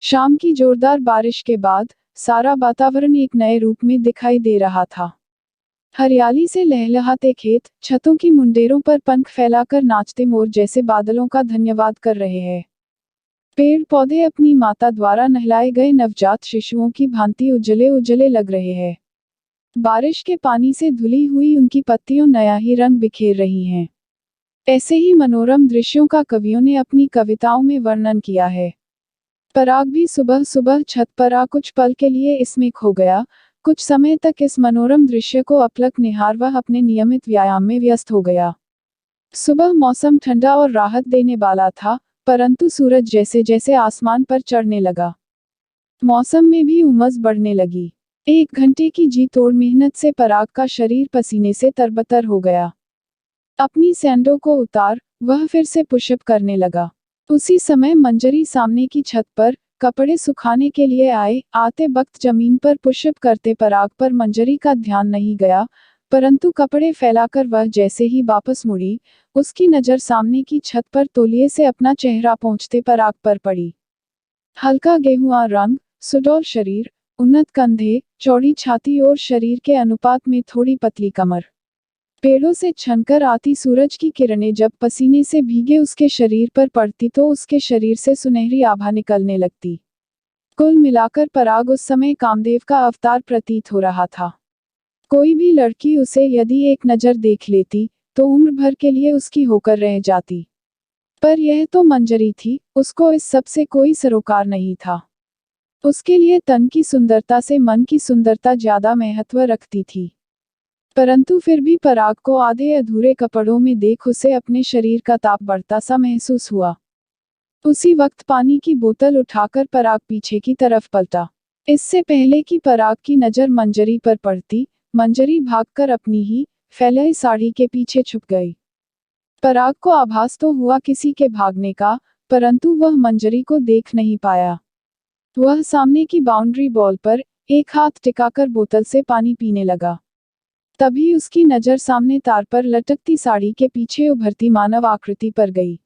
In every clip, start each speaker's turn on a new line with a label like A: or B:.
A: शाम की जोरदार बारिश के बाद सारा वातावरण एक नए रूप में दिखाई दे रहा था। हरियाली से लहलहाते खेत, छतों की मुंडेरों पर पंख फैलाकर नाचते मोर जैसे बादलों का धन्यवाद कर रहे हैं। पेड़ पौधे अपनी माता द्वारा नहलाए गए नवजात शिशुओं की भांति उजले उजले लग रहे हैं। बारिश के पानी से धुली हुई उनकी पत्तियों नया ही रंग बिखेर रही हैं। ऐसे ही मनोरम दृश्यों का कवियों ने अपनी कविताओं में वर्णन किया है। पराग भी सुबह सुबह छत पर आ कुछ पल के लिए इसमें खो गया। कुछ समय तक इस मनोरम दृश्य को अपलक निहार वह अपने नियमित व्यायाम में व्यस्त हो गया। सुबह मौसम ठंडा और राहत देने वाला था, परंतु सूरज जैसे जैसे आसमान पर चढ़ने लगा, मौसम में भी उमस बढ़ने लगी। 1 घंटे की जी तोड़ मेहनत से पराग का शरीर पसीने से तरबतर हो गया। अपनी सैंडों को उतार वह फिर से पुशअप करने लगा। उसी समय मंजरी सामने की छत पर कपड़े सुखाने के लिए आते वक्त जमीन पर पुशअप करते पराग पर मंजरी का ध्यान नहीं गया, परंतु कपड़े फैलाकर वह जैसे ही वापस मुड़ी, उसकी नज़र सामने की छत पर तौलिए से अपना चेहरा पोंछते पराग पर पड़ी। हल्का गेहुआ रंग, सुडौल शरीर, उन्नत कंधे, चौड़ी छाती और शरीर के अनुपात में थोड़ी पतली कमर। पेड़ों से छनकर आती सूरज की किरणें जब पसीने से भीगे उसके शरीर पर पड़ती तो उसके शरीर से सुनहरी आभा निकलने लगती। कुल मिलाकर पराग उस समय कामदेव का अवतार प्रतीत हो रहा था। कोई भी लड़की उसे यदि एक नज़र देख लेती तो उम्र भर के लिए उसकी होकर रह जाती। पर यह तो मंजरी थी, उसको इस सब से कोई सरोकार नहीं था। उसके लिए तन की सुंदरता से मन की सुंदरता ज्यादा महत्व रखती थी। परंतु फिर भी पराग को आधे अधूरे कपड़ों में देख उसे अपने शरीर का ताप बढ़ता सा महसूस हुआ। उसी वक्त पानी की बोतल उठाकर पराग पीछे की तरफ पलटा। इससे पहले कि पराग की नज़र मंजरी पर पड़ती, मंजरी भागकर अपनी ही फैलाई साड़ी के पीछे छुप गई। पराग को आभास तो हुआ किसी के भागने का, परंतु वह मंजरी को देख नहीं पाया। वह सामने की बाउंड्री बॉल पर एक हाथ टिकाकर बोतल से पानी पीने लगा। तभी उसकी नज़र सामने तार पर लटकती साड़ी के पीछे उभरती मानव आकृति पर गई।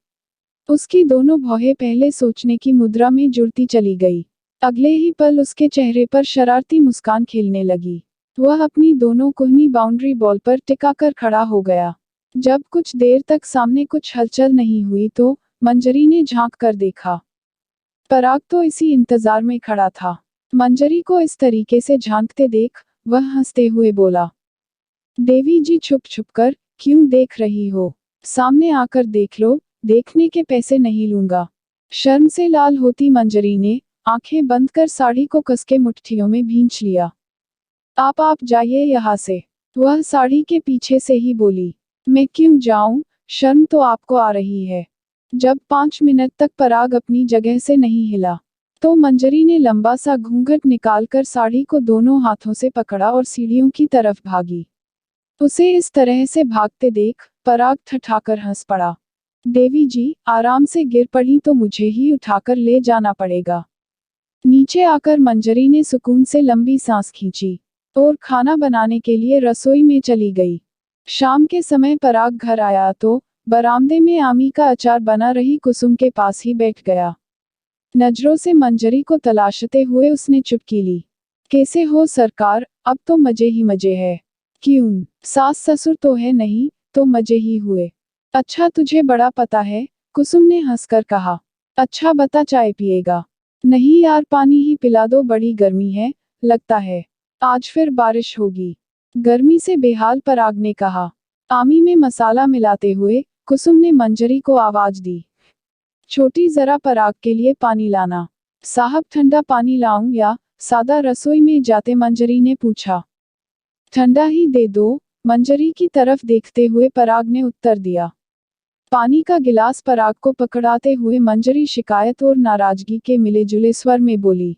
A: उसकी दोनों भौहें पहले सोचने की मुद्रा में जुड़ती चली गई। अगले ही पल उसके चेहरे पर शरारती मुस्कान खिलने लगी। वह अपनी दोनों कोहनी बाउंड्री बॉल पर टिकाकर खड़ा हो गया। जब कुछ देर तक सामने कुछ हलचल नहीं हुई तो मंजरी ने झांक कर देखा। पराग तो इसी इंतजार में खड़ा था। मंजरी को इस तरीके से झांकते देख वह हंसते हुए बोला, देवी जी छुप छुप कर क्यों देख रही हो? सामने आकर देख लो, देखने के पैसे नहीं लूंगा। शर्म से लाल होती मंजरी ने आंखें बंद कर साड़ी को कसके मुट्ठियों में भींच लिया। आप जाइए यहाँ से। वह साड़ी के पीछे से ही बोली, मैं क्यों जाऊं, शर्म तो आपको आ रही है। जब 5 मिनट तक पराग अपनी जगह से नहीं हिला तो मंजरी ने लंबा सा घूंघट निकालकर साड़ी को दोनों हाथों से पकड़ा और सीढ़ियों की तरफ भागी। उसे इस तरह से भागते देख पराग ठठाकर हंस पड़ा। देवी जी आराम से गिर पड़ी तो मुझे ही उठाकर ले जाना पड़ेगा। नीचे आकर मंजरी ने सुकून से लंबी सांस खींची और खाना बनाने के लिए रसोई में चली गई। शाम के समय पराग घर आया तो बरामदे में आमी का अचार बना रही कुसुम के पास ही बैठ गया। नजरों से मंजरी को तलाशते हुए उसने चुटकी ली। कैसे हो सरकार, अब तो मजे ही मजे है। क्यों, सास ससुर तो है नहीं, तो मजे ही हुए। अच्छा तुझे बड़ा पता है, कुसुम ने हंसकर कहा। अच्छा बता चाय पिएगा? नहीं यार पानी ही पिला दो, बड़ी गर्मी है, लगता है आज फिर बारिश होगी। गर्मी से बेहाल पराग ने कहा। आमी में मसाला मिलाते हुए कुसुम ने मंजरी को आवाज दी, छोटी जरा पराग के लिए पानी लाना। साहब ठंडा पानी लाऊं या सादा? रसोई में जाते मंजरी ने पूछा। ठंडा ही दे दो, मंजरी की तरफ देखते हुए पराग ने उत्तर दिया। पानी का गिलास पराग को पकड़ाते हुए मंजरी शिकायत और नाराजगी के मिले जुले स्वर में बोली,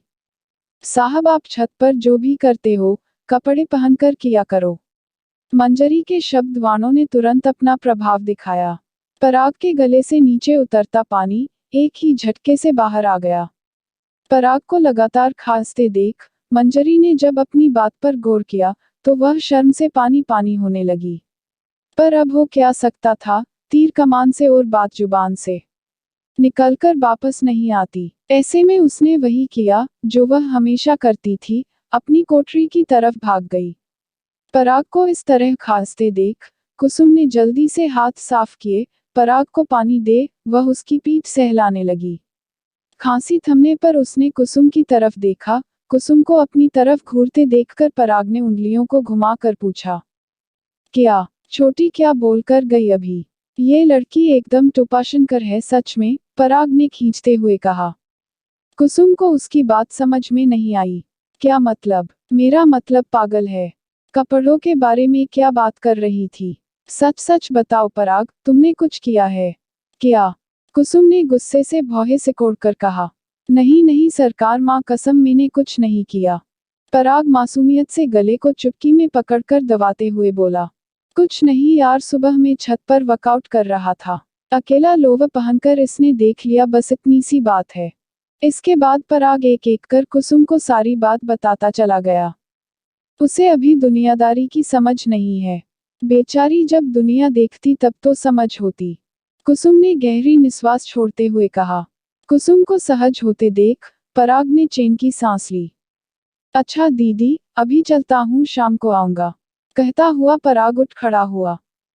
A: साहब आप छत पर जो भी करते हो कपड़े पहनकर किया करो। मंजरी के शब्द वाणों ने तुरंत अपना प्रभाव दिखाया। पराग के गले से नीचे उतरता पानी एक ही झटके से बाहर आ गया। पराग को लगातार खांसते देख मंजरी ने जब अपनी बात पर गौर किया तो वह शर्म से पानी पानी होने लगी। पर अब हो क्या सकता था, तीर कमान से और बात जुबान से। निकलकर वापस नहीं आती। ऐसे में उसने वही किया जो वह हमेशा करती थी, अपनी कोठरी की तरफ भाग गई। पराग को इस तरह खांसते देख कुसुम ने जल्दी से हाथ साफ किए। पराग को पानी दे, वह उसकी पीठ सहलाने लगी। खांसी थमने पर उसने कुसुम की तरफ देखा। कुसुम को अपनी तरफ घूरते देखकर पराग ने उंगलियों को घुमाकर पूछा, क्या छोटी क्या बोलकर गई अभी? ये लड़की एकदम टोपाशंकर है सच में, पराग ने खींचते हुए कहा। कुसुम को उसकी बात समझ में नहीं आई। क्या मतलब? मेरा मतलब पागल है। कपड़ों के बारे में क्या बात कर रही थी? सच सच बताओ पराग, तुमने कुछ किया है क्या? कुसुम ने गुस्से से भौहें सिकोड़कर कहा। नहीं नहीं सरकार, माँ कसम मैंने कुछ नहीं किया। पराग मासूमियत से गले को चुटकी में पकड़कर दबाते हुए बोला। कुछ नहीं यार, सुबह में छत पर वर्कआउट कर रहा था, अकेला लोवर पहनकर इसने देख लिया, बस इतनी सी बात है। इसके बाद पराग एक एक कर कुसुम को सारी बात बताता चला गया। उसे अभी दुनियादारी की समझ नहीं है। बेचारी जब दुनिया देखती तब तो समझ होती। कुसुम ने गहरी निश्वास छोड़ते हुए कहा। कुसुम को सहज होते देख पराग ने चैन की सांस ली। अच्छा दीदी, अभी चलता हूँ, शाम को आऊंगा, कहता हुआ पराग उठ खड़ा हुआ।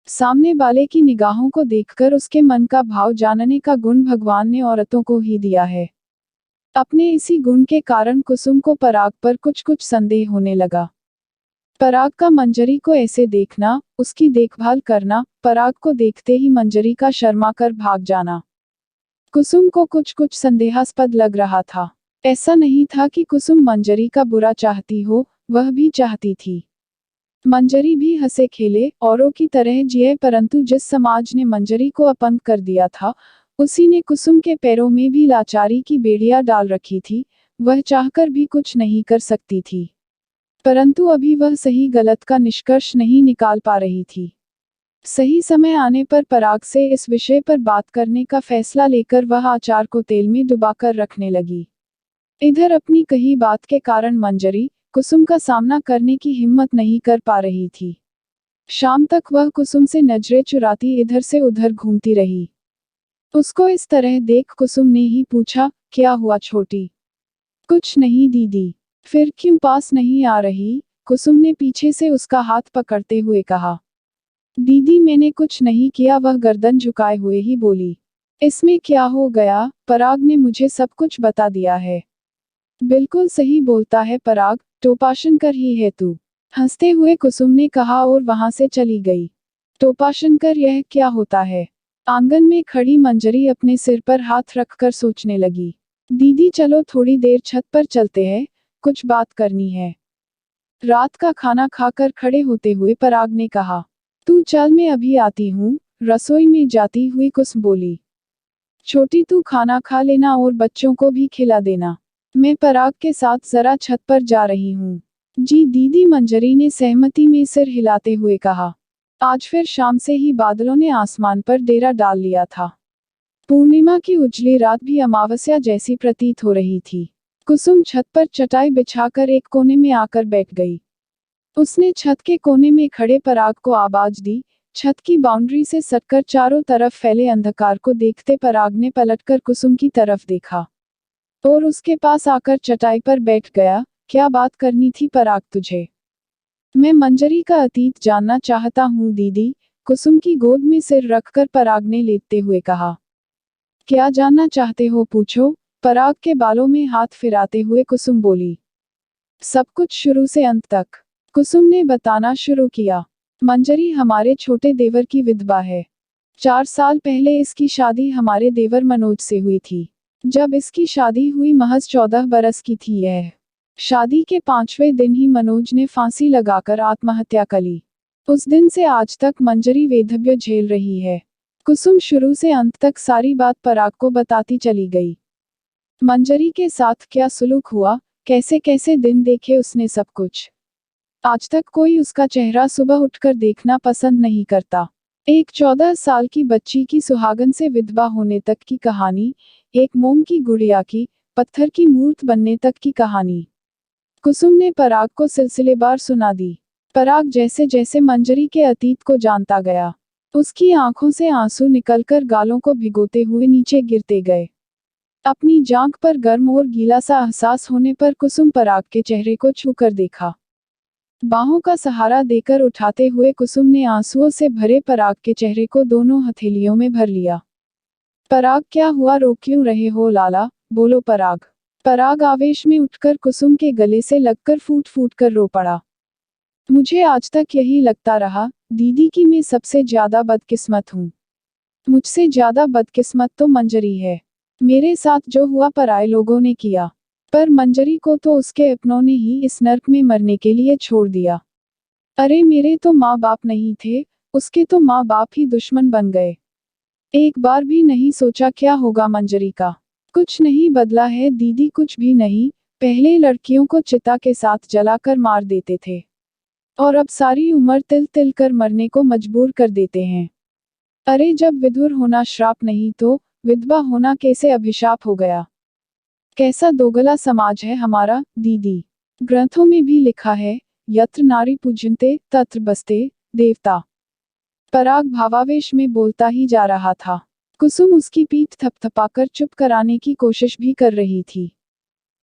A: सामने वाले की निगाहों को देखकर उसके मन का भाव जानने का गुण भगवान ने औरतों को ही दिया है। अपने इसी गुण के कारण कुसुम को पराग पर कुछ कुछ संदेह होने लगा। पराग का मंजरी को ऐसे देखना, उसकी देखभाल करना, पराग को देखते ही मंजरी का शर्मा कर भाग जाना, कुसुम को कुछ कुछ संदेहास्पद लग रहा था। ऐसा नहीं था कि कुसुम मंजरी का बुरा चाहती हो, वह भी चाहती थी। मंजरी भी हंसे खेले, औरों की तरह जिए, परंतु जिस समाज ने मंजरी को अपंग कर दिया था, उसी ने कुसुम के पैरों में भी लाचारी की बेड़ियां डाल रखी थी। वह चाहकर भी कुछ नहीं कर सकती थी, परंतु अभी वह सही गलत का निष्कर्ष नहीं निकाल पा रही थी। सही समय आने पर पराग से इस विषय पर बात करने का फैसला लेकर वह अचार को तेल में डुबाकर रखने लगी। इधर अपनी कही बात के कारण मंजरी कुसुम का सामना करने की हिम्मत नहीं कर पा रही थी। शाम तक वह कुसुम से नजरें चुराती इधर से उधर घूमती रही। उसको इस तरह देख कुसुम ने ही पूछा, क्या हुआ छोटी? कुछ नहीं दीदी। फिर क्यों पास नहीं आ रही? कुसुम ने पीछे से उसका हाथ पकड़ते हुए कहा। दीदी मैंने कुछ नहीं किया, वह गर्दन झुकाए हुए ही बोली। इसमें क्या हो गया? पराग ने मुझे सब कुछ बता दिया है। बिल्कुल सही बोलता है पराग, टोपाशंकर ही है तू, हंसते हुए कुसुम ने कहा और वहां से चली गई। टोपाशंकर यह क्या होता है? आंगन में खड़ी मंजरी अपने सिर पर हाथ रखकर सोचने लगी। दीदी चलो थोड़ी देर छत पर चलते हैं, कुछ बात करनी है। रात का खाना खाकर खड़े होते हुए पराग ने कहा। तू चल मैं अभी आती हूँ, रसोई में जाती हुई कुसुम बोली। छोटी तू खाना खा लेना और बच्चों को भी खिला देना, मैं पराग के साथ जरा छत पर जा रही हूँ। जी दीदी, मंजरी ने सहमति में सिर हिलाते हुए कहा। आज फिर शाम से ही बादलों ने आसमान पर डेरा डाल लिया था। पूर्णिमा की उजली रात भी अमावस्या जैसी प्रतीत हो रही थी। कुसुम छत पर चटाई बिछाकर एक कोने में आकर बैठ गई। उसने छत के कोने में खड़े पराग को आवाज दी। छत की बाउंड्री से सटकर चारों तरफ फैले अंधकार को देखते पराग ने पलटकर कुसुम की तरफ देखा और उसके पास आकर चटाई पर बैठ गया। क्या बात करनी थी पराग तुझे? मैं मंजरी का अतीत जानना चाहता हूँ दीदी, कुसुम की गोद में सिर रखकर पराग ने लेटते हुए कहा। क्या जानना चाहते हो पूछो, पराग के बालों में हाथ फिराते हुए कुसुम बोली। सब कुछ शुरू से अंत तक, कुसुम ने बताना शुरू किया। मंजरी हमारे छोटे देवर की विधवा है। 4 साल पहले इसकी शादी हमारे देवर मनोज से हुई थी। जब इसकी शादी हुई महज 14 बरस की थी यह। शादी के 5वें दिन ही मनोज ने फांसी लगाकर आत्महत्या कर ली। उस दिन से आज तक मंजरी वैधव्य झेल रही है। कुसुम शुरू से अंत तक सारी बात पराग को बताती चली गई। मंजरी के साथ क्या सुलूक हुआ, कैसे कैसे दिन देखे उसने, सब कुछ। आज तक कोई उसका चेहरा सुबह उठकर देखना पसंद नहीं करता। एक 14 साल की बच्ची की सुहागन से विधवा होने तक की कहानी, एक मोम की गुड़िया की पत्थर की मूर्त बनने तक की कहानी कुसुम ने पराग को सिलसिलेवार सुना दी। पराग जैसे जैसे मंजरी के अतीत को जानता गया, उसकी आंखों से आंसू निकलकर गालों को भिगोते हुए नीचे गिरते गए। अपनी जांघ पर गर्म और गीला सा एहसास होने पर कुसुम पराग के चेहरे को छूकर देखा। बाहों का सहारा देकर उठाते हुए कुसुम ने आंसुओं से भरे पराग के चेहरे को दोनों हथेलियों में भर लिया। पराग, क्या हुआ, रो क्यों रहे हो लाला, बोलो पराग। पराग आवेश में उठकर कुसुम के गले से लगकर फूट फूट कर रो पड़ा। मुझे आज तक यही लगता रहा दीदी कि मैं सबसे ज्यादा बदकिस्मत हूँ। मुझसे ज्यादा बदकिस्मत तो मंजरी है। मेरे साथ जो हुआ पराए लोगों ने किया, पर मंजरी को तो उसके अपनों ने ही इस नर्क में मरने के लिए छोड़ दिया। अरे मेरे तो माँ बाप नहीं थे, उसके तो माँ बाप ही दुश्मन बन गए। एक बार भी नहीं सोचा क्या होगा मंजरी का। कुछ नहीं बदला है दीदी, कुछ भी नहीं। पहले लड़कियों को चिता के साथ जलाकर मार देते थे और अब सारी उम्र तिल तिल कर मरने को मजबूर कर देते हैं। अरे जब विधुर होना श्राप नहीं तो विधवा होना कैसे अभिशाप हो गया। कैसा दोगला समाज है हमारा दीदी। ग्रंथों में भी लिखा है, यत्र नारी पूजन्ते तत्र बसते देवता। पराग भावावेश में बोलता ही जा रहा था। कुसुम उसकी पीठ थपथपाकर चुप कराने की कोशिश भी कर रही थी,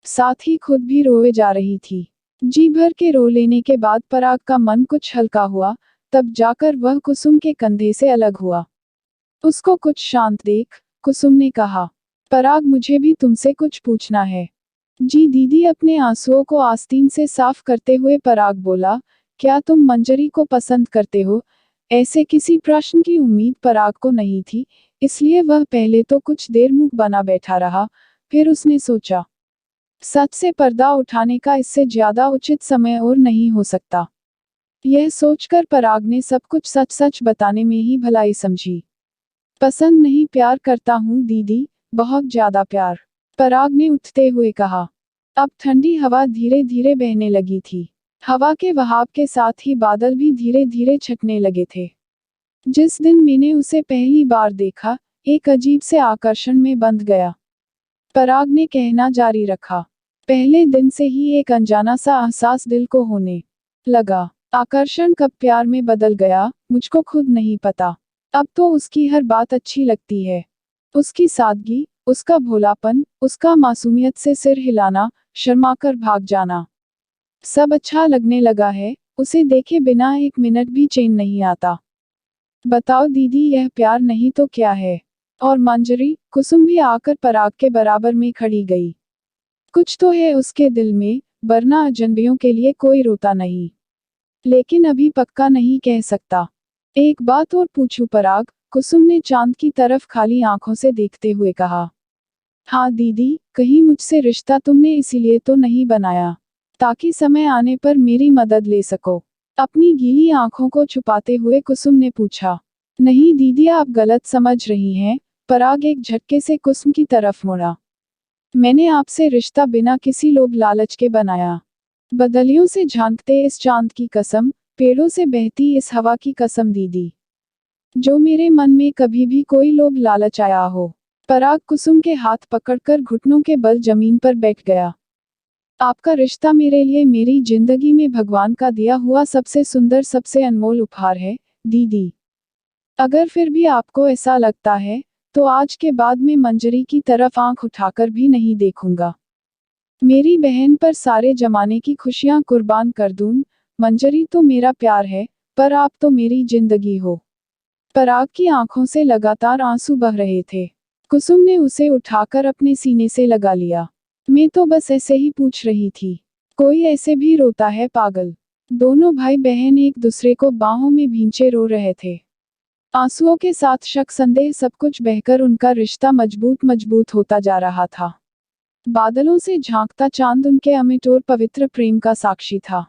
A: साथ ही खुद भी रोए जा रही थी। जी भर के रो लेने के बाद पराग का मन कुछ हल्का हुआ, तब जाकर वह कुसुम के कंधे से अलग हुआ। उसको कुछ शांत देख कुसुम ने कहा, पराग मुझे भी तुमसे कुछ पूछना है। जी दीदी, अपने आंसुओं को आस्तीन से साफ करते हुए पराग बोला, क्या तुम मंजरी को पसंद करते हो। ऐसे किसी प्रश्न की उम्मीद पराग को नहीं थी, इसलिए वह पहले तो कुछ देर मुंह बना बैठा रहा, फिर उसने सोचा, सच से पर्दा उठाने का इससे ज्यादा उचित समय और नहीं हो सकता। यह सोचकर पराग ने सब कुछ सच सच बताने में ही भलाई समझी। पसंद नहीं, प्यार करता हूँ दीदी, बहुत ज्यादा प्यार, पराग ने उठते हुए कहा। अब ठंडी हवा धीरे धीरे बहने लगी थी। हवा के बहाव के साथ ही बादल भी धीरे धीरे छटने लगे थे। जिस दिन मैंने उसे पहली बार देखा, एक अजीब से आकर्षण में बंध गया, पराग ने कहना जारी रखा। पहले दिन से ही एक अनजाना सा एहसास दिल को होने लगा। आकर्षण कब प्यार में बदल गया, मुझको खुद नहीं पता। अब तो उसकी हर बात अच्छी लगती है। उसकी सादगी, उसका भोलापन, उसका मासूमियत से सिर हिलाना, शर्माकर भाग जाना, सब अच्छा लगने लगा है। उसे देखे बिना एक मिनट भी चैन नहीं आता। बताओ दीदी, यह प्यार नहीं तो क्या है। और मंजरी, कुसुम भी आकर पराग के बराबर में खड़ी गई। कुछ तो है उसके दिल में, वरना अजनबियों के लिए कोई रोता नहीं। लेकिन अभी पक्का नहीं कह सकता। एक बात और पूछूं पराग, कुसुम ने चांद की तरफ खाली आंखों से देखते हुए कहा। हाँ दीदी, कहीं मुझसे रिश्ता तुमने इसीलिए तो नहीं बनाया ताकि समय आने पर मेरी मदद ले सको। अपनी गीली आंखों को छुपाते हुए कुसुम ने पूछा। नहीं दीदी, आप गलत समझ रही हैं। पराग एक झटके से कुसुम की तरफ मुड़ा। मैंने आपसे रिश्ता बिना किसी लोभ लालच के बनाया। बदलियों से झांकते इस चांद की कसम, पेड़ों से बहती इस हवा की कसम दीदी, जो मेरे मन में कभी भी कोई लोभ लालच आया हो। पराग कुसुम के हाथ पकड़कर घुटनों के बल जमीन पर बैठ गया। आपका रिश्ता मेरे लिए मेरी जिंदगी में भगवान का दिया हुआ सबसे सुंदर, सबसे अनमोल उपहार है दीदी। अगर फिर भी आपको ऐसा लगता है, तो आज के बाद मैं मंजरी की तरफ आंख उठाकर भी नहीं देखूंगा। मेरी बहन पर सारे जमाने की खुशियां कुर्बान कर दूं। मंजरी तो मेरा प्यार है, पर आप तो मेरी जिंदगी हो। पराग की आंखों से लगातार आंसू बह रहे थे। कुसुम ने उसे उठाकर अपने सीने से लगा लिया। मैं तो बस ऐसे ही पूछ रही थी। कोई ऐसे भी रोता है पागल। दोनों भाई बहन एक दूसरे को बाहों में भींचे रो रहे थे। आंसुओं के साथ शक, संदेह, सब कुछ बहकर उनका रिश्ता मजबूत मजबूत होता जा रहा था। बादलों से झांकता चांद उनके अमिट और पवित्र प्रेम का साक्षी था।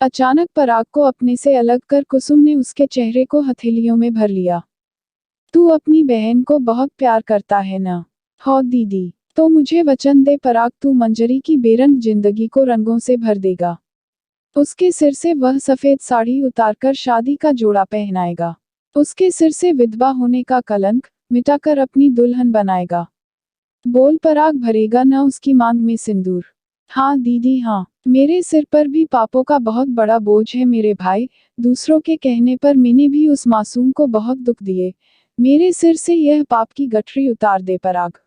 A: अचानक पराग को अपने से अलग कर कुसुम ने उसके चेहरे को हथेलियों में भर लिया। तू अपनी बहन को बहुत प्यार करता है ना। हो दीदी, तो मुझे वचन दे पराग, तू मंजरी की बेरंग जिंदगी को रंगों से भर देगा। उसके सिर से वह सफेद साड़ी उतारकर शादी का जोड़ा पहनाएगा। उसके सिर से विधवा होने का कलंक मिटाकर अपनी दुल्हन बनाएगा। बोल पराग, भरेगा न उसकी मांग में सिंदूर। हाँ दीदी हाँ, मेरे सिर पर भी पापों का बहुत बड़ा बोझ है मेरे भाई, दूसरों के कहने पर मैंने भी उस मासूम को बहुत दुख दिए। मेरे सिर से यह पाप की गठरी उतार दे पराग।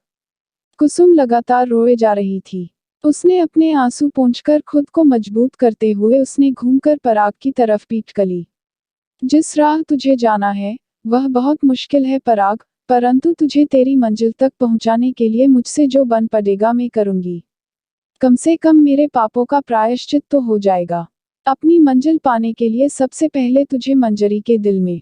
A: कुसुम लगातार रोए जा रही थी। उसने अपने आंसू पोंछकर खुद को मजबूत करते हुए उसने घूमकर पराग की तरफ पीठ कली। जिस राह तुझे जाना है वह बहुत मुश्किल है पराग, परंतु तुझे तेरी मंजिल तक पहुंचाने के लिए मुझसे जो बन पड़ेगा मैं करूंगी। कम से कम मेरे पापों का प्रायश्चित तो हो जाएगा। अपनी मंजिल पाने के लिए सबसे पहले तुझे मंजरी के दिल में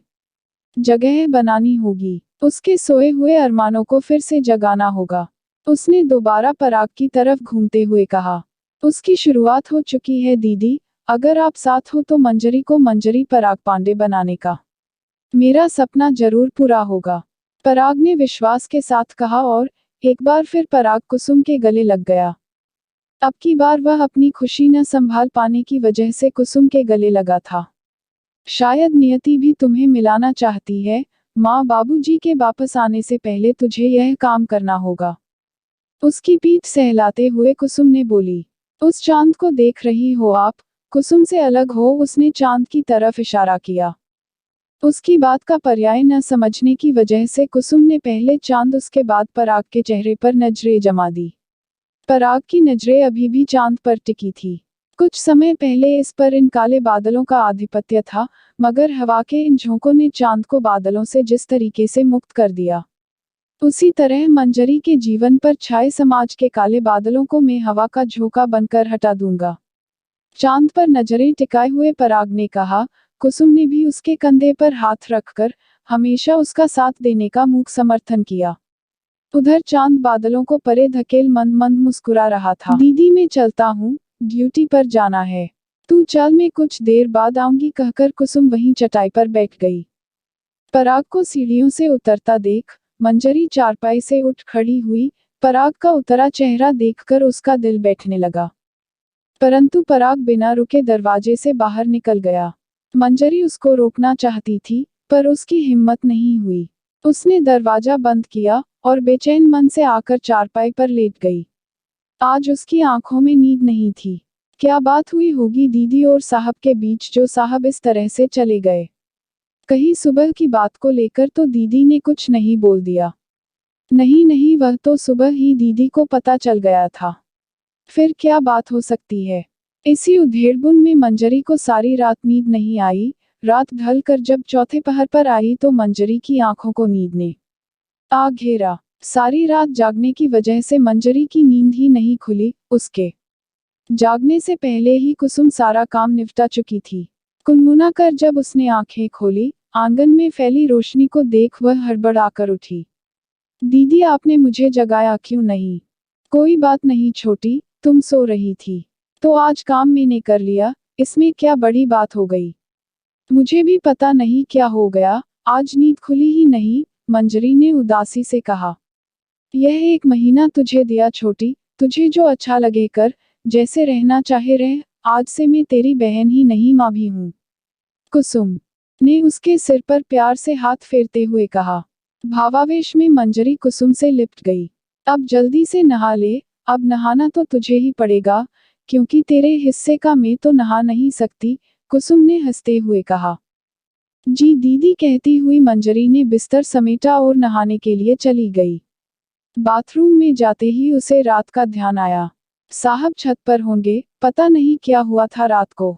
A: जगह बनानी होगी। उसके सोए हुए अरमानों को फिर से जगाना होगा। उसने दोबारा पराग की तरफ घूमते हुए कहा। उसकी शुरुआत हो चुकी है दीदी, अगर आप साथ हो तो मंजरी को मंजरी पराग पांडे बनाने का मेरा सपना जरूर पूरा होगा। पराग ने विश्वास के साथ कहा और एक बार फिर पराग कुसुम के गले लग गया। अब की बार वह अपनी खुशी न संभाल पाने की वजह से कुसुम के गले लगा था। शायद नियति भी तुम्हें मिलाना चाहती है, माँ बाबूजी के वापस आने से पहले तुझे यह काम करना होगा। उसकी पीठ सहलाते हुए कुसुम ने बोली। उस चांद को देख रही हो आप? कुसुम से अलग हो उसने चांद की तरफ इशारा किया। उसकी बात का पर्याय न समझने की वजह से कुसुम ने पहले चांद उसके बाद पराग के चेहरे पर नजरें जमा दी। पराग की नजरें अभी भी चांद पर टिकी थी। कुछ समय पहले इस पर इन काले बादलों का आधिपत्य था, मगर हवा के इन झोंकों ने चांद को बादलों से जिस तरीके से मुक्त कर दिया, उसी तरह मंजरी के जीवन पर छाए समाज के काले बादलों को मैं हवा का झोंका बनकर हटा दूंगा। चांद पर नजरें टिकाए हुए पराग ने कहा। कुसुम ने भी उसके कंधे पर हाथ रखकर हमेशा उसका साथ देने का मूक समर्थन किया। उधर चांद बादलों को परे धकेल मंद मंद मुस्कुरा रहा था। दीदी मैं चलता हूँ, ड्यूटी पर जाना है। तू चल मैं कुछ देर बाद आऊंगी कहकर कुसुम वहीं चटाई पर बैठ गई। पराग को सीढ़ियों से उतरता देख मंजरी चारपाई से उठ खड़ी हुई। पराग का उतरा चेहरा देखकर उसका दिल बैठने लगा, परंतु पराग बिना रुके दरवाजे से बाहर निकल गया। मंजरी उसको रोकना चाहती थी, पर उसकी हिम्मत नहीं हुई। उसने दरवाजा बंद किया और बेचैन मन से आकर चारपाई पर लेट गई। आज उसकी आंखों में नींद नहीं थी। क्या बात हुई होगी दीदी और साहब के बीच जो साहब इस तरह से चले गए? कहीं सुबह की बात को लेकर तो दीदी ने कुछ नहीं बोल दिया? नहीं नहीं, वह तो सुबह ही दीदी को पता चल गया था। फिर क्या बात हो सकती है? इसी उधेड़बुन में मंजरी को सारी रात नींद नहीं आई। रात ढल कर जब चौथे पहर पर आई तो मंजरी की आंखों को नींद ने आ घेरा। सारी रात जागने की वजह से मंजरी की नींद ही नहीं खुली। उसके जागने से पहले ही कुसुम सारा काम निपटा चुकी थी। कुनमुना कर जब उसने आंखें खोली, आंगन में फैली रोशनी को देख वह हड़बड़ाकर उठी। दीदी आपने मुझे जगाया क्यों नहीं? कोई बात नहीं छोटी, तुम सो रही थी तो आज काम मैंने कर लिया, इसमें क्या बड़ी बात हो गई? मुझे भी पता नहीं क्या हो गया, आज नींद खुली ही नहीं, मंजरी ने उदासी से कहा। यह 1 महीना तुझे दिया छोटी, तुझे जो अच्छा लगे कर, जैसे रहना चाहे रह, आज से मैं तेरी बहन ही नहीं माँ भी हूँ। कुसुम ने उसके सिर पर प्यार से हाथ फेरते हुए कहा। भावावेश में मंजरी कुसुम से लिपट गई। अब जल्दी से नहा ले, अब नहाना तो तुझे ही पड़ेगा, क्योंकि तेरे हिस्से का मैं तो नहा नहीं सकती, कुसुम ने हंसते हुए कहा। जी दीदी कहती हुई मंजरी ने बिस्तर समेटा और नहाने के लिए चली गई। बाथरूम में जाते ही उसे रात का ध्यान आया। साहब छत पर होंगे, पता नहीं क्या हुआ था रात को।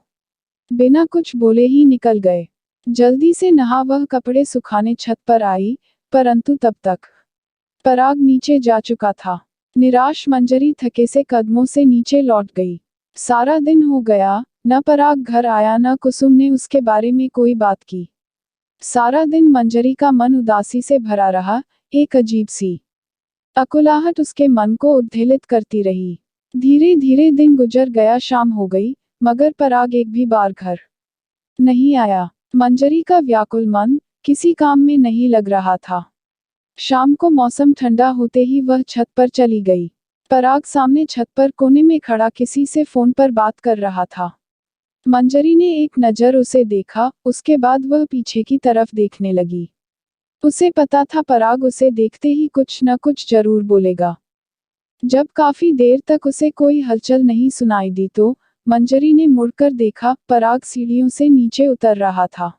A: बिना कुछ बोले ही निकल गए। जल्दी से नहा वह कपड़े सुखाने छत पर आई, परंतु तब तक पराग नीचे जा चुका था। निराश मंजरी थके से कदमों से नीचे लौट गई। सारा दिन हो गया, न पराग घर आया न कुसुम ने उसके बारे में कोई बात की। सारा दिन मंजरी का मन उदासी से भरा रहा, एक अजीब सी अकुलाहट उसके मन को उद्वेलित करती रही। धीरे धीरे दिन गुजर गया, शाम हो गई, मगर पराग एक भी बार घर नहीं आया। मंजरी का व्याकुल मन किसी काम में नहीं लग रहा था। शाम को मौसम ठंडा होते ही वह छत पर चली गई। पराग सामने छत पर कोने में खड़ा किसी से फोन पर बात कर रहा था। मंजरी ने एक नज़र उसे देखा, उसके बाद वह पीछे की तरफ देखने लगी। उसे पता था पराग उसे देखते ही कुछ न कुछ जरूर बोलेगा। जब काफी देर तक उसे कोई हलचल नहीं सुनाई दी तो मंजरी ने मुड़कर देखा, पराग सीढ़ियों से नीचे उतर रहा था।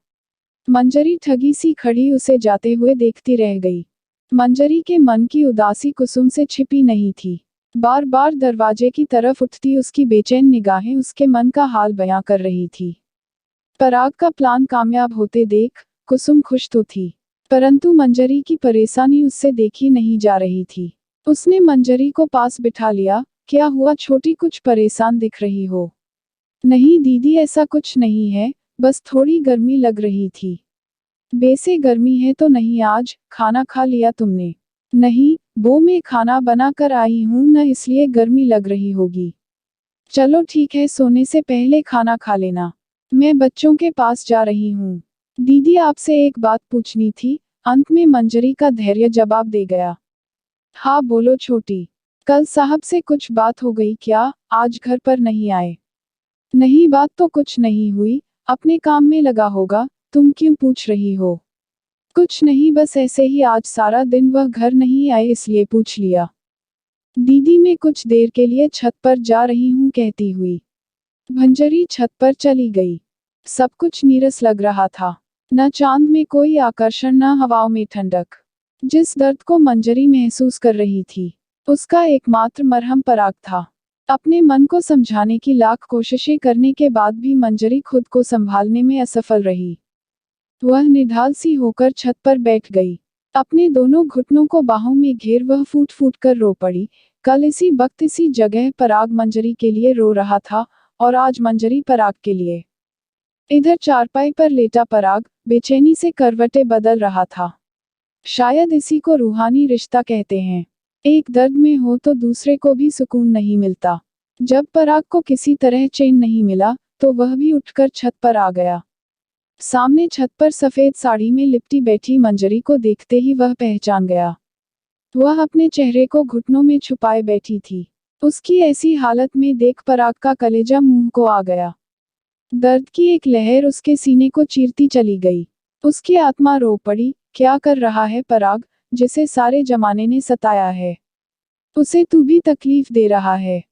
A: मंजरी ठगी सी खड़ी उसे जाते हुए देखती रह गई। मंजरी के मन की उदासी कुसुम से छिपी नहीं थी। बार बार दरवाजे की तरफ उठती उसकी बेचैन निगाहें उसके मन का हाल बयां कर रही थी। पराग का प्लान कामयाब होते देख कुसुम खुश तो थी, परंतु मंजरी की परेशानी उससे देखी नहीं जा रही थी। उसने मंजरी को पास बिठा लिया। क्या हुआ छोटी, कुछ परेशान दिख रही हो? नहीं दीदी, ऐसा कुछ नहीं है, बस थोड़ी गर्मी लग रही थी। वैसे गर्मी है तो नहीं, आज खाना खा लिया तुमने? नहीं वो, मैं खाना बना कर आई हूँ न, इसलिए गर्मी लग रही होगी। चलो ठीक है, सोने से पहले खाना खा लेना। मैं बच्चों के पास जा रही हूँ। दीदी आपसे एक बात पूछनी थी, अंत में मंजरी का धैर्य जवाब दे गया। हाँ बोलो छोटी। कल साहब से कुछ बात हो गई क्या? आज घर पर नहीं आए? नहीं बात तो कुछ नहीं हुई, अपने काम में लगा होगा, तुम क्यों पूछ रही हो? कुछ नहीं, बस ऐसे ही आज सारा दिन वह घर नहीं आए इसलिए पूछ लिया। दीदी मैं कुछ देर के लिए छत पर जा रही हूँ कहती हुई मंजरी छत पर चली गई। सब कुछ नीरस लग रहा था, न चांद में कोई आकर्षण न हवाओं में ठंडक। जिस दर्द को मंजरी महसूस कर रही थी उसका एकमात्र मरहम पराग था। अपने मन को समझाने की लाख कोशिशें करने के बाद भी मंजरी खुद को संभालने में असफल रही। वह निढाल सी होकर छत पर बैठ गई। अपने दोनों घुटनों को बाहों में घेर वह फूट फूट कर रो पड़ी। कल इसी वक्त इसी जगह पराग मंजरी के लिए रो रहा था और आज मंजरी पराग के लिए। इधर चारपाई पर लेटा पराग बेचैनी से करवटें बदल रहा था। शायद इसी को रूहानी रिश्ता कहते हैं। एक दर्द में हो तो दूसरे को भी सुकून नहीं मिलता। जब पराग को किसी तरह चैन नहीं मिला तो वह भी उठकर छत पर आ गया। सामने छत पर सफेद साड़ी में लिपटी बैठी मंजरी को देखते ही वह पहचान गया। वह अपने चेहरे को घुटनों में छुपाए बैठी थी। उसकी ऐसी हालत में देख पराग का कलेजा मुंह को आ गया। दर्द की एक लहर उसके सीने को चीरती चली गई। उसकी आत्मा रो पड़ी। क्या कर रहा है पराग, जिसे सारे जमाने ने सताया है? उसे तू भी तकलीफ दे रहा है।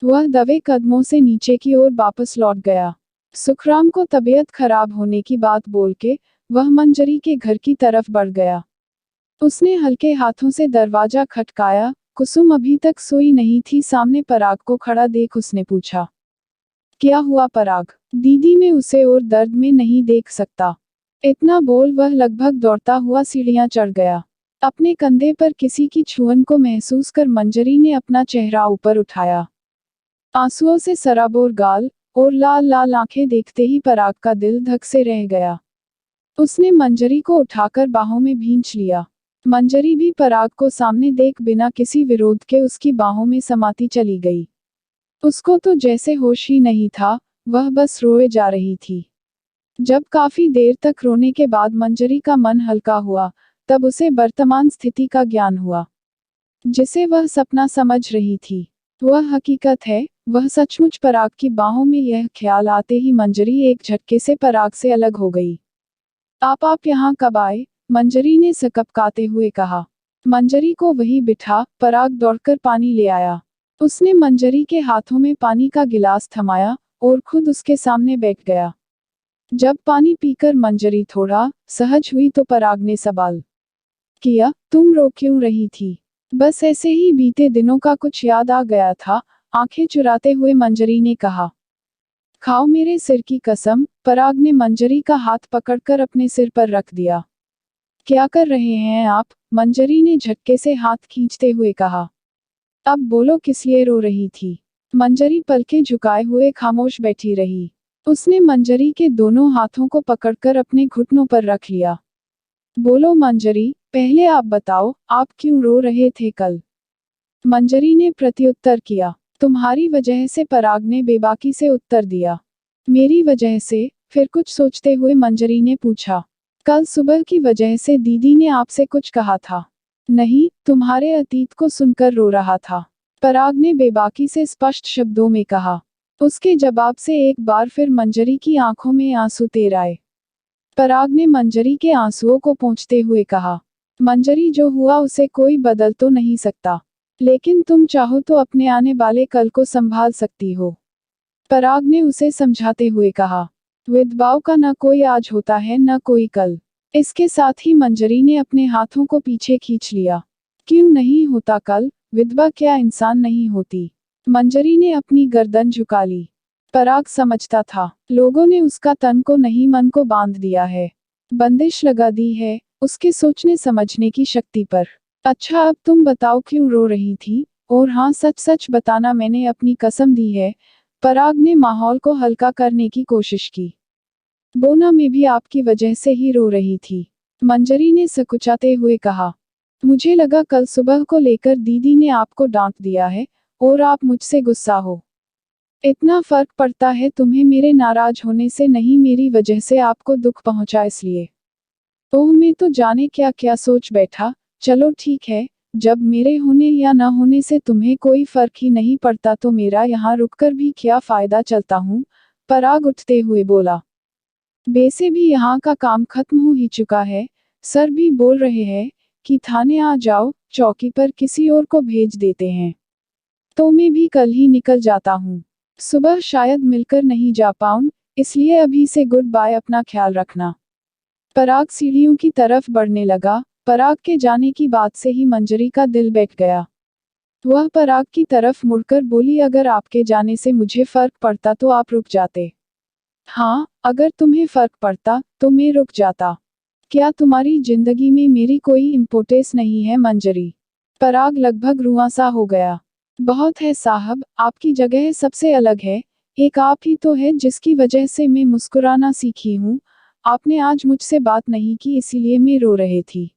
A: वह दबे कदमों से नीचे की ओर वापस लौट गया। सुखराम को तबीयत खराब होने की बात बोल के वह मंजरी के घर की तरफ बढ़ गया। उसने हल्के हाथों से दरवाजा खटकाया। कुसुम अभी तक सोई नहीं थी। सामने पराग को खड़ा देख उसने पूछा, क्या हुआ पराग? दीदी मैं उसे और दर्द में नहीं देख सकता। इतना बोल वह लगभग दौड़ता हुआ सीढ़ियां चढ़ गया। अपने कंधे पर किसी की छुअन को महसूस कर मंजरी ने अपना चेहरा ऊपर उठाया। आंसुओं से सराबोर गाल और लाल लाल आंखें देखते ही पराग का दिल धक से रह गया। उसने मंजरी को उठाकर बाहों में भींच लिया। मंजरी भी पराग को सामने देख बिना किसी विरोध के उसकी बाहों में समाती चली गई। उसको तो जैसे होश ही नहीं था, वह बस रोए जा रही थी। जब काफी देर तक रोने के बाद मंजरी का मन हल्का हुआ, तब उसे वर्तमान स्थिति का ज्ञान हुआ, जिसे वह सपना समझ रही थी वह हकीकत है। वह सचमुच पराग की बाहों में। यह ख्याल आते ही मंजरी एक झटके से पराग से अलग हो गई। आप यहाँ कब आए? मंजरी ने सकपकाते हुए कहा। मंजरी को वही बिठा, पराग दौड़कर पानी ले आया। उसने मंजरी के हाथों में पानी का गिलास थमाया और खुद उसके सामने बैठ गया। जब पानी पीकर मंजरी थोड़ा सहज हुई तो पराग ने सवाल किया, तुम रो क्यों रही थी? बस ऐसे ही, बीते दिनों का कुछ याद आ गया था, आंखें चुराते हुए मंजरी ने कहा। खाओ मेरे सिर की कसम। पराग ने मंजरी का हाथ पकड़कर अपने सिर पर रख दिया। क्या कर रहे हैं आप? मंजरी ने झटके से हाथ खींचते हुए कहा। अब बोलो, किस लिए रो रही थी? मंजरी पलकें झुकाए हुए खामोश बैठी रही। उसने मंजरी के दोनों हाथों को पकड़कर अपने घुटनों पर रख लिया। बोलो मंजरी, पहले आप बताओ, आप क्यों रो रहे थे कल? मंजरी ने प्रत्युत्तर किया। तुम्हारी वजह से, पराग ने बेबाकी से उत्तर दिया। मेरी वजह से? फिर कुछ सोचते हुए मंजरी ने पूछा। कल सुबह की वजह से दीदी ने आपसे कुछ कहा था? नहीं, तुम्हारे अतीत को सुनकर रो रहा था, पराग ने बेबाकी से स्पष्ट शब्दों में कहा। उसके जवाब से एक बार फिर मंजरी की आंखों में आंसू तैर आए। पराग ने मंजरी के आंसुओं को पोंछते हुए कहा, मंजरी जो हुआ उसे कोई बदल तो नहीं सकता। लेकिन तुम चाहो तो अपने आने वाले कल को संभाल सकती हो। पराग ने उसे समझाते हुए कहा। विधवाओं का न कोई आज होता है न कोई कल। इसके साथ ही मंजरी ने अपने हाथों को पीछे खींच लिया। क्यों नहीं होता कल? विधवा क्या इंसान नहीं होती? मंजरी ने अपनी गर्दन झुका ली। पराग समझता था, लोगों ने उसका तन को नहीं मन को बांध दिया है, बंदिश लगा दी है उसके सोचने समझने की शक्ति पर। अच्छा अब तुम बताओ क्यों रो रही थी? और हाँ सच सच बताना, मैंने अपनी कसम दी है। पराग ने माहौल को हल्का करने की कोशिश की। बोना मैं भी आपकी वजह से ही रो रही थी, मंजरी ने सकुचाते हुए कहा। मुझे लगा कल सुबह को लेकर दीदी ने आपको डांट दिया है और आप मुझसे गुस्सा हो। इतना फर्क पड़ता है तुम्हें मेरे नाराज होने से, नहीं मेरी वजह से आपको दुख पहुंचा इसलिए। ओह मैं तो जाने क्या क्या सोच बैठा। चलो ठीक है, जब मेरे होने या न होने से तुम्हें कोई फर्क ही नहीं पड़ता तो मेरा यहाँ रुककर भी क्या फायदा, चलता हूँ। पराग उठते हुए बोला। वैसे भी यहाँ का काम खत्म हो ही चुका है, सर भी बोल रहे हैं कि थाने आ जाओ, चौकी पर किसी और को भेज देते हैं। तो मैं भी कल ही निकल जाता हूँ। सुबह शायद मिलकर नहीं जा पाऊँ, इसलिए अभी से गुड बाय, अपना ख्याल रखना। पराग सीढ़ियों की तरफ बढ़ने लगा। पराग के जाने की बात से ही मंजरी का दिल बैठ गया। वह पराग की तरफ मुड़कर बोली, अगर आपके जाने से मुझे फर्क पड़ता तो आप रुक जाते। हाँ, अगर तुम्हें फर्क पड़ता तो मैं रुक जाता। क्या तुम्हारी जिंदगी में मेरी कोई इम्पोर्टेंस नहीं है मंजरी? पराग लगभग रुआंसा हो गया। बहुत है साहब, आपकी जगह सबसे अलग है। एक आप ही तो है जिसकी वजह से मैं मुस्कुराना सीखी हूँ। आपने आज मुझसे बात नहीं की इसीलिए मैं रो रही थी।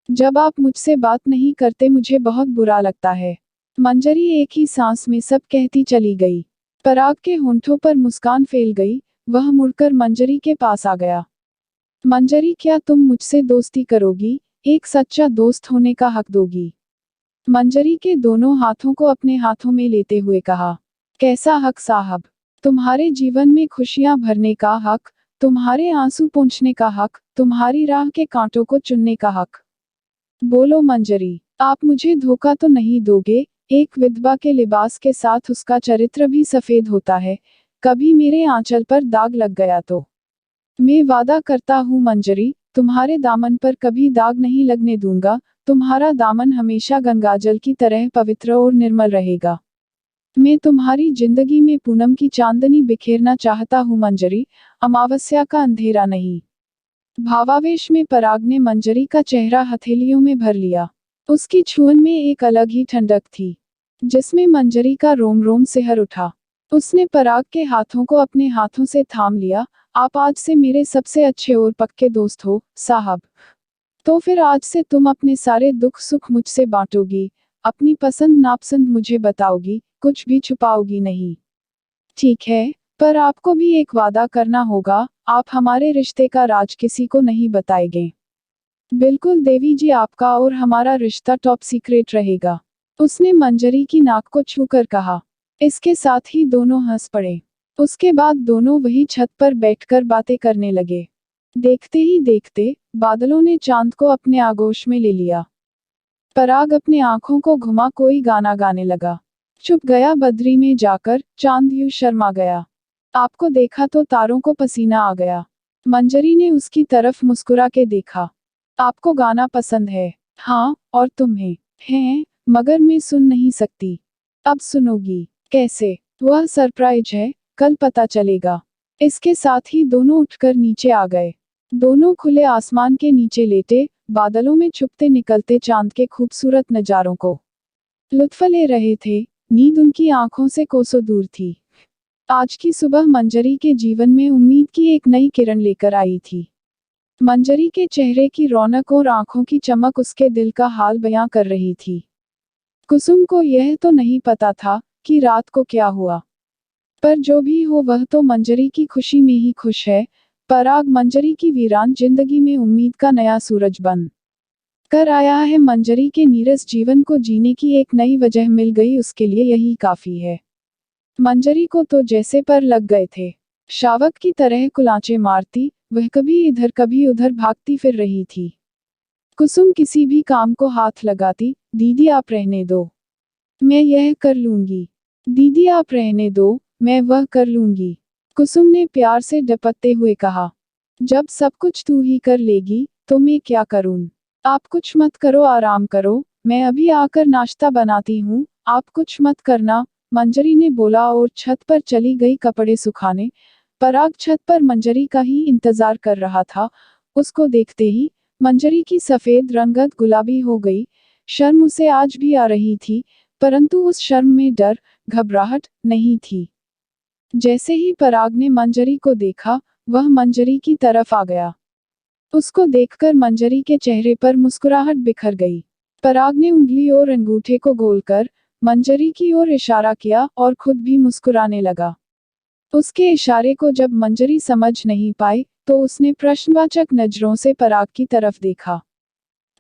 A: जब आप मुझसे बात नहीं करते मुझे बहुत बुरा लगता है। मंजरी एक ही सांस में सब कहती चली गई। पराग के होंठों पर मुस्कान फैल गई। वह मुड़कर मंजरी के पास आ गया। मंजरी क्या तुम मुझसे दोस्ती करोगी? एक सच्चा दोस्त होने का हक दोगी? मंजरी के दोनों हाथों को अपने हाथों में लेते हुए कहा। कैसा हक साहब? तुम्हारे जीवन में खुशियां भरने का हक, तुम्हारे आंसू पोंछने का हक, तुम्हारी राह के कांटों को चुनने का हक। बोलो मंजरी, आप मुझे धोखा तो नहीं दोगे? एक विधवा के लिबास के साथ उसका चरित्र भी सफेद होता है, कभी मेरे आंचल पर दाग लग गया तो? मैं वादा करता हूँ मंजरी, तुम्हारे दामन पर कभी दाग नहीं लगने दूंगा। तुम्हारा दामन हमेशा गंगाजल की तरह पवित्र और निर्मल रहेगा। मैं तुम्हारी जिंदगी में पूनम की चांदनी बिखेरना चाहता हूँ मंजरी, अमावस्या का अंधेरा नहीं। भावावेश में पराग ने मंजरी का चेहरा हथेलियों में भर लिया। उसकी छुअन में एक अलग ही ठंडक थी, जिसमें मंजरी का रोम रोम सिहर उठा। उसने पराग के हाथों को अपने हाथों से थाम लिया। आप आज से मेरे सबसे अच्छे और पक्के दोस्त हो साहब। तो फिर आज से तुम अपने सारे दुख सुख मुझसे बांटोगी, अपनी पसंद नापसंद मुझे बताओगी, कुछ भी छुपाओगी नहीं। ठीक है, पर आपको भी एक वादा करना होगा, आप हमारे रिश्ते का राज किसी को नहीं बताएंगे। बिल्कुल देवी जी, आपका और हमारा रिश्ता टॉप सीक्रेट रहेगा। उसने मंजरी की नाक को छूकर कहा। इसके साथ ही दोनों हंस पड़े। उसके बाद दोनों वही छत पर बैठकर बातें करने लगे। देखते ही देखते बादलों ने चांद को अपने आगोश में ले लिया। पराग अपने आंखों को घुमा कोई गाना गाने लगा। चुप गया बद्री में जाकर, चांद यूं शर्मा गया। आपको देखा तो तारों को पसीना आ गया। मंजरी ने उसकी तरफ मुस्कुरा के देखा। आपको गाना पसंद है? हाँ, और तुम्हें? हैं, मगर मैं सुन नहीं सकती। अब सुनोगी? कैसे? वह सरप्राइज है, कल पता चलेगा। इसके साथ ही दोनों उठकर नीचे आ गए। दोनों खुले आसमान के नीचे लेटे, बादलों में छुपते निकलते चांद के खूबसूरत नजारों को लुत्फ ले रहे थे। नींद उनकी आंखों से कोसों दूर थी। आज की सुबह मंजरी के जीवन में उम्मीद की एक नई किरण लेकर आई थी। मंजरी के चेहरे की रौनक और आंखों की चमक उसके दिल का हाल बयां कर रही थी। कुसुम को यह तो नहीं पता था कि रात को क्या हुआ, पर जो भी हो वह तो मंजरी की खुशी में ही खुश है। पराग मंजरी की वीरान जिंदगी में उम्मीद का नया सूरज बन कर आया है। मंजरी के नीरस जीवन को जीने की एक नई वजह मिल गई, उसके लिए यही काफी है। मंजरी को तो जैसे पर लग गए थे। शावक की तरह कुलांचे मारती, वह कभी इधर कभी उधर भागती फिर रही थी। कुसुम किसी भी काम को हाथ लगाती, दीदी आप रहने दो, मैं यह कर लूंगी। दीदी आप रहने दो, मैं वह कर लूंगी। कुसुम ने प्यार से डपकते हुए कहा। जब सब कुछ तू ही कर लेगी तो मैं क्या करूं? आप कुछ मत करो, आराम करो, मैं अभी आकर नाश्ता बनाती हूँ, आप कुछ मत करना, मंजरी ने बोला और छत पर चली गई कपड़े सुखाने। पराग छत पर मंजरी का ही इंतजार कर रहा था। उसको देखते ही मंजरी की सफेद रंगत गुलाबी हो गई। शर्म उसे आज भी आ रही थी, परंतु उस शर्म में डर, घबराहट नहीं थी। जैसे ही पराग ने मंजरी को देखा, वह मंजरी की तरफ आ गया। उसको देखकर मंजरी के चेहरे पर मुस्कुराहट बिखर गई। पराग ने उंगली और अंगूठे को गोलकर मंजरी की ओर इशारा किया और खुद भी मुस्कुराने लगा। उसके इशारे को जब मंजरी समझ नहीं पाई, तो उसने प्रश्नवाचक नजरों से पराग की तरफ देखा।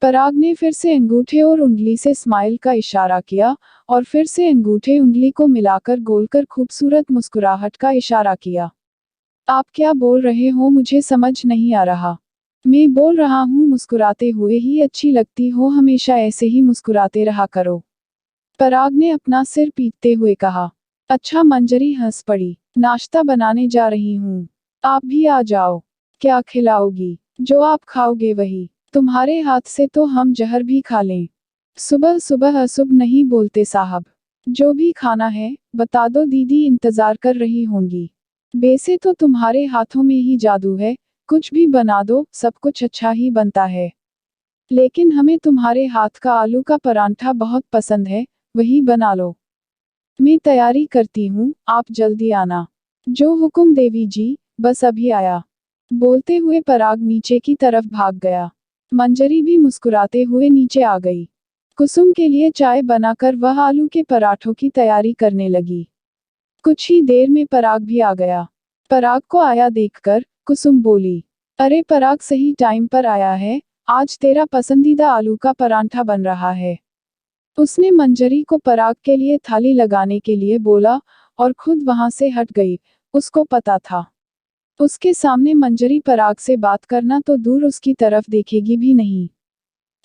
A: पराग ने फिर से अंगूठे और उंगली से स्माइल का इशारा किया और फिर से अंगूठे उंगली को मिलाकर गोलकर खूबसूरत मुस्कुराहट का इशारा किया। आप क्या बोल रहे हो, मुझे समझ नहीं आ रहा। मैं बोल रहा हूँ मुस्कुराते हुए ही अच्छी लगती हो, हमेशा ऐसे ही मुस्कुराते रहा करो। पराग ने अपना सिर पीटते हुए कहा। अच्छा, मंजरी हंस पड़ी। नाश्ता बनाने जा रही हूँ, आप भी आ जाओ। क्या खिलाओगी? जो आप खाओगे वही। तुम्हारे हाथ से तो हम जहर भी खा लें। सुबह सुबह अशुभ नहीं बोलते साहब। जो भी खाना है बता दो, दीदी इंतजार कर रही होंगी। वैसे तो तुम्हारे हाथों में ही जादू है, कुछ भी बना दो सब कुछ अच्छा ही बनता है। लेकिन हमें तुम्हारे हाथ का आलू का परांठा बहुत पसंद है, वही बना लो। मैं तैयारी करती हूँ, आप जल्दी आना। जो हुक्म देवी जी, बस अभी आया। बोलते हुए पराग नीचे की तरफ भाग गया। मंजरी भी मुस्कुराते हुए नीचे आ गई। कुसुम के लिए चाय बनाकर वह आलू के पराठों की तैयारी करने लगी। कुछ ही देर में पराग भी आ गया। पराग को आया देखकर कुसुम बोली, अरे पराग सही टाइम पर आया है, आज तेरा पसंदीदा आलू का परांठा बन रहा है। उसने मंजरी को पराग के लिए थाली लगाने के लिए बोला और खुद वहां से हट गई। उसको पता था, उसके सामने मंजरी पराग से बात करना तो दूर उसकी तरफ देखेगी भी नहीं।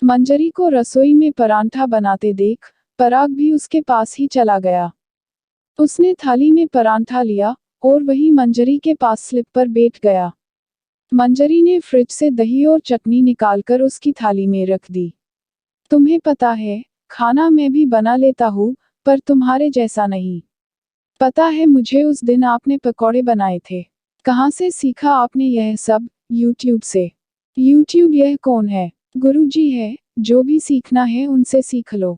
A: मंजरी को रसोई में परांठा बनाते देख पराग भी उसके पास ही चला गया। उसने थाली में परांठा लिया और वही मंजरी के पास स्लिप पर बैठ गया। मंजरी ने फ्रिज से दही और चटनी निकालकर उसकी थाली में रख दी। तुम्हें पता है, खाना मैं भी बना लेता हूँ, पर तुम्हारे जैसा नहीं। पता है मुझे, उस दिन आपने पकौड़े बनाए थे। कहाँ से सीखा आपने यह सब? यूट्यूब से। यूट्यूब? यह कौन है? गुरुजी है, जो भी सीखना है उनसे सीख लो।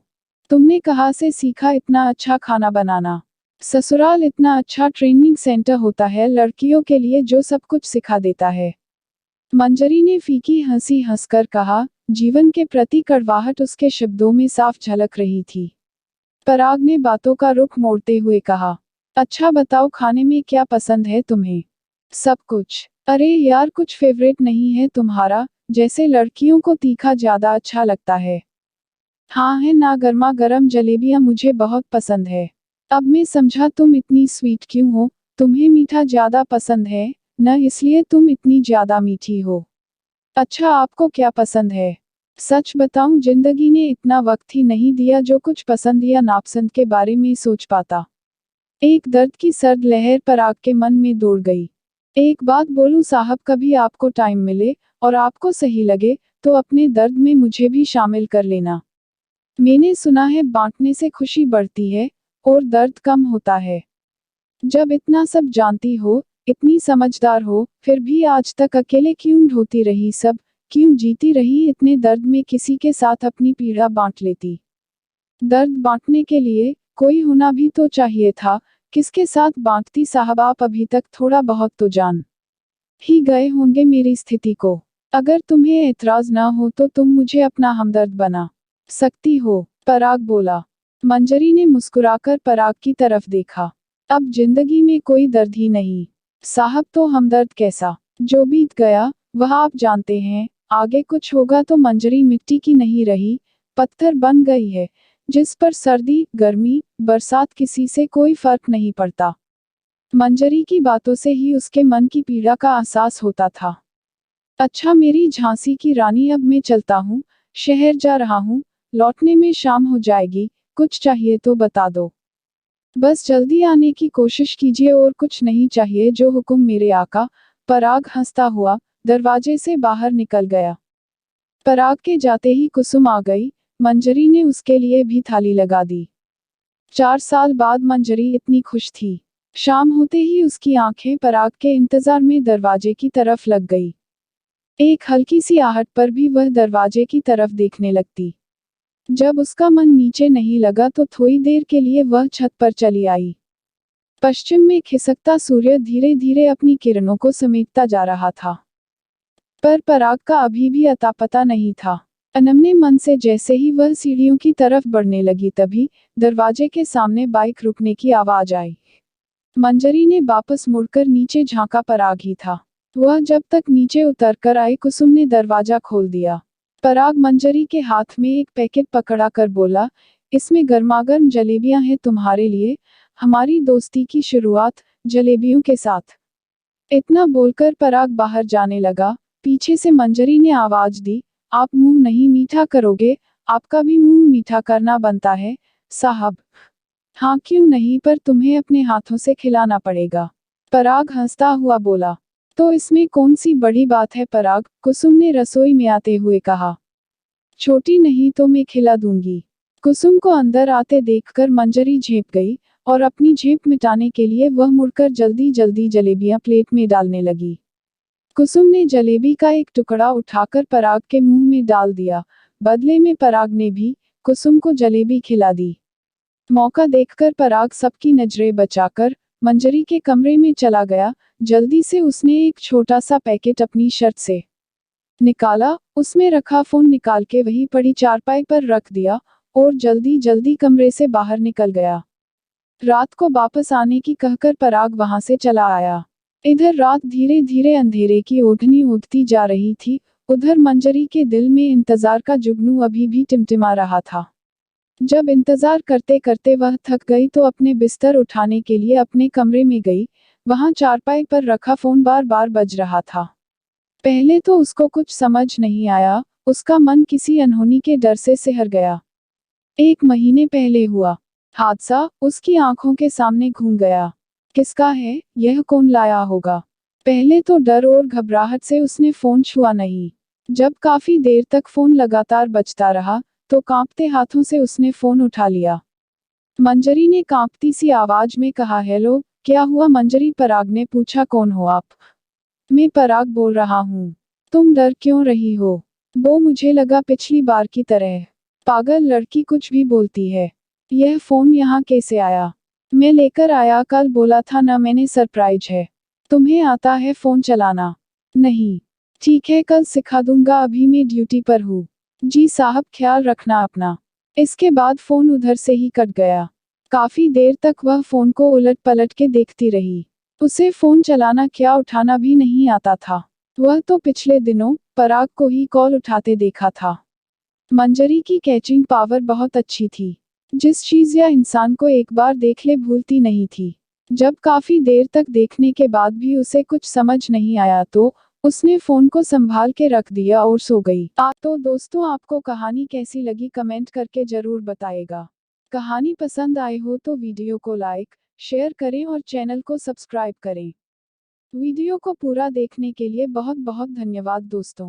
A: तुमने कहाँ से सीखा इतना अच्छा खाना बनाना? ससुराल इतना अच्छा ट्रेनिंग सेंटर होता है लड़कियों के लिए जो सब कुछ सिखा देता है। मंजरी ने फीकी हंसी हंसकर कहा। जीवन के प्रति कड़वाहट उसके शब्दों में साफ झलक रही थी। पराग ने बातों का रुख मोड़ते हुए कहा, अच्छा बताओ, खाने में क्या पसंद है तुम्हें? सब कुछ। अरे यार, कुछ फेवरेट नहीं है तुम्हारा? जैसे लड़कियों को तीखा ज्यादा अच्छा लगता है। हाँ है ना, गर्मा गर्म जलेबियां मुझे बहुत पसंद है। अब मैं समझा तुम इतनी स्वीट क्यों हो, तुम्हें मीठा ज्यादा पसंद है न, इसलिए तुम इतनी ज्यादा मीठी हो। अच्छा, आपको क्या पसंद है? सच बताऊं, जिंदगी ने इतना वक्त ही नहीं दिया जो कुछ पसंद या नापसंद के बारे में सोच पाता। एक दर्द की सर्द लहर पराग के मन में दौड़ गई। एक बात बोलूं साहब, कभी आपको टाइम मिले और आपको सही लगे तो अपने दर्द में मुझे भी शामिल कर लेना। मैंने सुना है बांटने से खुशी बढ़ती है और दर्द कम होता है। जब इतना सब जानती हो, इतनी समझदार हो, फिर भी आज तक अकेले क्यों ढोती रही, सब क्यों जीती रही इतने दर्द में? किसी के साथ अपनी पीड़ा बांट लेती। दर्द बांटने के लिए कोई होना भी तो चाहिए था। किसके साथ बांटती साहब? आप अभी तक थोड़ा बहुत तो जान ही गए होंगे मेरी स्थिति को। अगर तुम्हें एतराज ना हो तो तुम मुझे अपना हमदर्द बना सकती हो, पराग बोला। मंजरी ने मुस्कुराकर पराग की तरफ देखा। अब जिंदगी में कोई दर्द ही नहीं साहब, तो हमदर्द कैसा? जो बीत गया वह आप जानते हैं, आगे कुछ होगा तो मंजरी मिट्टी की नहीं रही, पत्थर बन गई है, जिस पर सर्दी गर्मी बरसात किसी से कोई फर्क नहीं पड़ता। मंजरी की बातों से ही उसके मन की पीड़ा का एहसास होता था। अच्छा मेरी झांसी की रानी, अब मैं चलता हूँ, शहर जा रहा हूँ, लौटने में शाम हो जाएगी, कुछ चाहिए तो बता दो। बस जल्दी आने की कोशिश कीजिए और कुछ नहीं चाहिए, जो हुक्म मेरे आका। पराग हंसता हुआ दरवाजे से बाहर निकल गया। पराग के जाते ही कुसुम आ गई। मंजरी ने उसके लिए भी थाली लगा दी। 4 साल बाद मंजरी इतनी खुश थी। शाम होते ही उसकी आंखें पराग के इंतजार में दरवाजे की तरफ लग गई। एक हल्की सी आहट पर भी वह दरवाजे की तरफ देखने लगती। जब उसका मन नीचे नहीं लगा तो थोड़ी देर के लिए वह छत पर चली आई। पश्चिम में खिसकता सूर्य धीरे धीरे अपनी किरणों को समेटता जा रहा था, पर पराग का अभी भी अता पता नहीं था। अनमने मन से जैसे ही वह सीढ़ियों की तरफ बढ़ने लगी, तभी दरवाजे के सामने बाइक रुकने की आवाज आई। मंजरी ने वापस मुड़कर नीचे झांका, पराग ही था। वह जब तक नीचे उतर कर आई, कुसुम ने दरवाजा खोल दिया। पराग मंजरी के हाथ में एक पैकेट पकड़ा कर बोला, इसमें गर्मागर्म जलेबियां हैं तुम्हारे लिए, हमारी दोस्ती की शुरुआत जलेबियों के साथ। इतना बोलकर पराग बाहर जाने लगा। पीछे से मंजरी ने आवाज दी, आप मुंह नहीं मीठा करोगे? आपका भी मुंह मीठा करना बनता है साहब। हाँ क्यों नहीं, पर तुम्हें अपने हाथों से खिलाना पड़ेगा। पराग हंसता हुआ बोला, तो इसमें कौन सी बड़ी बात है पराग? कुसुम ने रसोई में आते हुए कहा। छोटी नहीं तो मैं खिला दूंगी। कुसुम को अंदर आते देखकर मंजरी झेप गई और अपनी झेप मिटाने के लिए वह मुड़कर जल्दी जल्दी जलेबियां प्लेट में डालने लगी। कुसुम ने जलेबी का एक टुकड़ा उठाकर पराग के मुंह में डाल दिया। बदले में पराग ने भी कुसुम को जलेबी खिला दी। मौका देखकर पराग सबकी नजरें बचाकर मंजरी के कमरे में चला गया। जल्दी से उसने एक छोटा सा पैकेट अपनी शर्ट से निकाला, उसमें रखा फोन निकाल के वहीं पड़ी चारपाई पर रख दिया और जल्दी जल्दी कमरे से बाहर निकल गया। रात को वापस आने की कहकर पराग वहां से चला आया। इधर रात धीरे धीरे अंधेरे की ओढ़नी उठती जा रही थी, उधर मंजरी के दिल में इंतजार का जुगनू अभी भी टिमटिमा रहा था। जब इंतजार करते करते वह थक गई तो अपने बिस्तर उठाने के लिए अपने कमरे में गई। वहां चारपाई पर रखा फोन बार बार बज रहा था। पहले तो उसको कुछ समझ नहीं आया, उसका मन किसी अनहोनी के डर से सिहर गया। 1 महीने पहले हुआ हादसा उसकी आंखों के सामने घूम गया। किसका है यह, कौन लाया होगा? पहले तो डर और घबराहट से उसने फोन छुआ नहीं। जब काफी देर तक फोन लगातार बजता रहा तो कांपते हाथों से उसने फोन उठा लिया। मंजरी ने कांपती सी आवाज में कहा, हेलो, क्या हुआ मंजरी? पराग ने पूछा, कौन हो आप? मैं पराग बोल रहा हूँ। तुम डर क्यों रही हो? वो मुझे लगा पिछली बार की तरह पागल लड़की कुछ भी बोलती है। यह फोन यहाँ कैसे आया? मैं लेकर आया, कल बोला था ना मैंने, सरप्राइज है। तुम्हें आता है फोन चलाना? नहीं। ठीक है, कल सिखा दूंगा, अभी मैं ड्यूटी पर हूँ। जी साहब, ख्याल रखना अपना। इसके बाद फोन उधर से ही कट गया। काफी देर तक वह फोन को उलट पलट के देखती रही। उसे फोन चलाना क्या उठाना भी नहीं आता था। वह तो पिछले दिनों पराग को ही कॉल उठाते देखा था। मंजरी की कैचिंग पावर बहुत अच्छी थी। जिस चीज या इंसान को एक बार देख ले भूलती नहीं थी। जब काफी देर तक देखने के बाद भी उसे कुछ समझ नहीं आया तो उसने फोन को संभाल के रख दिया और सो गई। तो दोस्तों, आपको कहानी कैसी लगी कमेंट करके जरूर बताइएगा। कहानी पसंद आए हो तो वीडियो को लाइक शेयर करें और चैनल को सब्सक्राइब करें। वीडियो को पूरा देखने के लिए बहुत बहुत धन्यवाद दोस्तों।